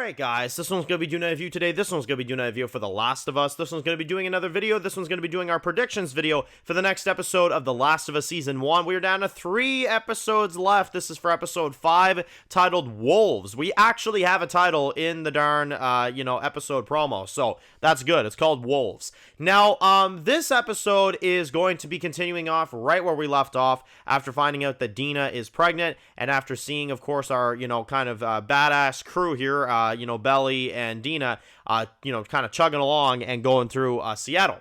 Alright guys, this one's going to be doing a review today. This one's going to be doing a review for The Last of Us. This one's going to be doing another video. This one's going to be doing our predictions video for the next episode of The Last of Us Season 1. We are down to 3 episodes left. This is for episode 5, titled Wolves. We actually have a title in the darn, episode promo, so that's good. It's called Wolves. Now, this episode is going to be continuing off right where we left off after finding out that Dina is pregnant and after seeing, of course, our, kind of badass crew here, Belly and Dina, kind of chugging along and going through Seattle.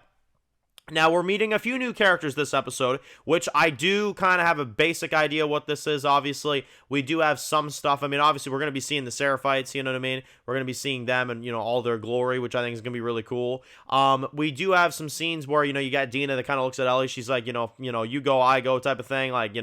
Now, we're meeting a few new characters this episode, which I do kind of have a basic idea what this is, obviously. We do have some stuff. I mean, obviously, we're going to be seeing the Seraphites, you know what I mean? We're going to be seeing them and, all their glory, which I think is going to be really cool. We do have some scenes where, you got Dina that kind of looks at Ellie. She's like, you go, I go type of thing. Like,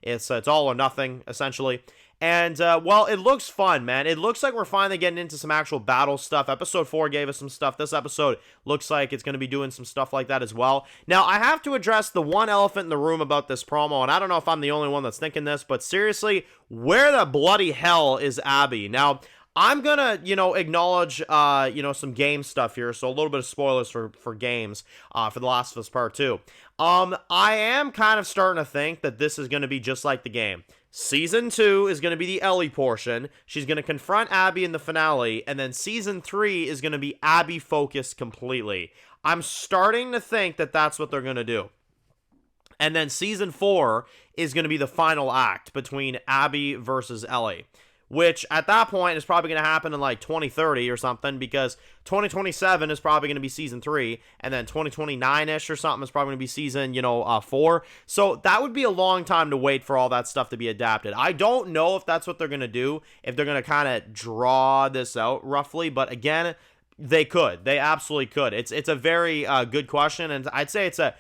it's all or nothing, essentially. And, well, it looks fun, man. It looks like we're finally getting into some actual battle stuff. Episode 4 gave us some stuff. This episode looks like it's going to be doing some stuff like that as well. Now, I have to address the one elephant in the room about this promo, and I don't know if I'm the only one that's thinking this, but seriously, where the bloody hell is Abby? Now, I'm gonna, acknowledge, some game stuff here, so a little bit of spoilers for games, for The Last of Us Part 2. I am kind of starting to think that this is gonna be just like the game. Season 2 is going to be the Ellie portion. She's going to confront Abby in the finale, and then Season 3 is going to be Abby focused completely. I'm starting to think that that's what they're going to do. And then Season 4 is going to be the final act between Abby versus Ellie, which at that point is probably going to happen in like 2030 or something, because 2027 is probably going to be Season 3, and then 2029-ish or something is probably going to be Season, 4. So that would be a long time to wait for all that stuff to be adapted. I don't know if that's what they're going to do, if they're going to kind of draw this out roughly, but again, they could. They absolutely could. It's a very good question, and I'd say it's a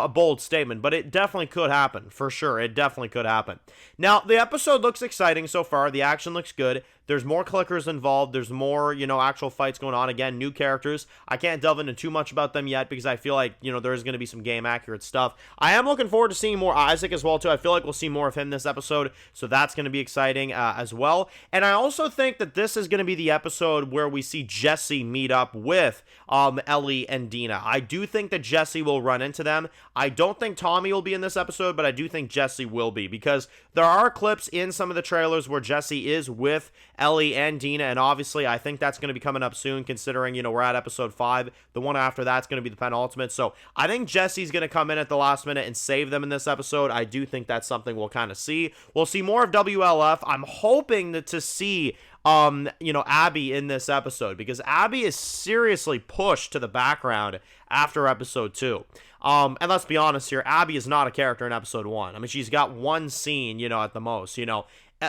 bold statement, but it definitely could happen, for sure. It definitely could happen. Now, the episode looks exciting so far. The action looks good. There's more clickers involved. There's more, actual fights going on. Again, new characters. I can't delve into too much about them yet because I feel like, there is going to be some game-accurate stuff. I am looking forward to seeing more Isaac as well, too. I feel like we'll see more of him this episode, so that's going to be exciting as well. And I also think that this is going to be the episode where we see Jesse meet up with Ellie and Dina. I do think that Jesse will run into them. I don't think Tommy will be in this episode, but I do think Jesse will be, because there are clips in some of the trailers where Jesse is with Ellie and Dina, and obviously I think that's going to be coming up soon, considering, we're at episode 5. The one after that's going to be the penultimate, so I think Jesse's going to come in at the last minute and save them in this episode. I do think that's something we'll kind of see. We'll see more of WLF. I'm hoping to see Abby in this episode, because Abby is seriously pushed to the background after episode 2. And let's be honest here, Abby is not a character in episode 1. I mean, she's got one scene, at the most,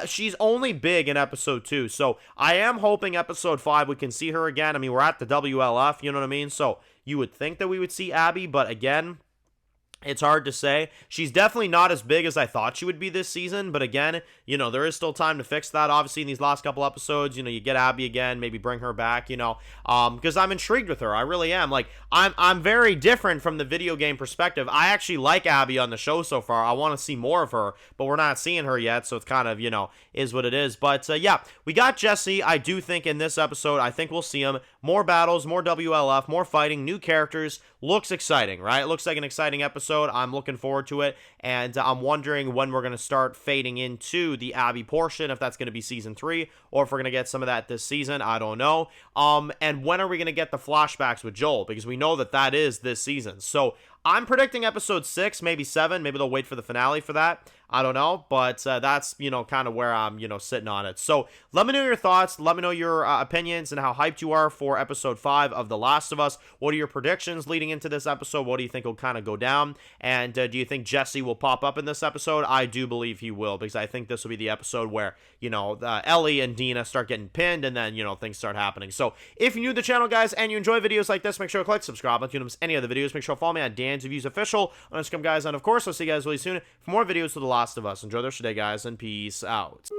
she's only big in episode 2, so I am hoping episode 5 we can see her again. I mean, we're at the WLF, you know what I mean? So you would think that we would see Abby, but again, it's hard to say. She's definitely not as big as I thought she would be this season, but again, there is still time to fix that. Obviously, in these last couple episodes, you get Abby again, maybe bring her back, because I'm intrigued with her. I really am. Like, I'm very different from the video game perspective. I actually like Abby on the show so far. I want to see more of her, but we're not seeing her yet, so it's kind of, is what it is. But, yeah, we got Jesse. I do think in this episode, I think we'll see him. More battles, more WLF, more fighting, new characters. Looks exciting, right? It looks like an exciting episode. I'm looking forward to it, and I'm wondering when we're going to start fading into the Abby portion, if that's going to be Season 3, or if we're going to get some of that this season. I don't know. And when are we going to get the flashbacks with Joel? Because we know that is this season. So I'm predicting episode 6, maybe 7. Maybe they'll wait for the finale for that. I don't know, but that's, kind of where I'm, sitting on it. So let me know your thoughts. Let me know your opinions and how hyped you are for episode 5 of The Last of Us. What are your predictions leading into this episode? What do you think will kind of go down? And do you think Jesse will pop up in this episode? I do believe he will, because I think this will be the episode where, Ellie and Dina start getting pinned, and then, things start happening. So if you're new to the channel, guys, and you enjoy videos like this, make sure to click subscribe. If you don't miss any other videos, make sure to follow me on Dan's Reviews Official on Instagram, guys. And of course, I'll see you guys really soon for more videos for The Last of Us. Enjoy the rest of your day, guys, and peace out.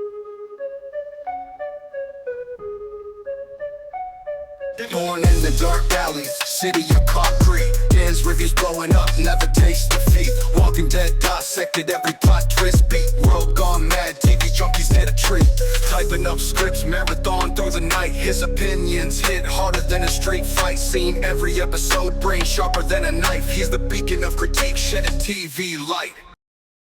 Born in the dark alleys, city of concrete. Dan's reviews blowing up, never taste defeat. Walking Dead dissected every plot twist beat. World gone mad, TV junkies hit a tree. Typing up scripts, marathon through the night. His opinions hit harder than a street fight scene. Every episode, brain sharper than a knife. He's the beacon of critique, shedding TV light.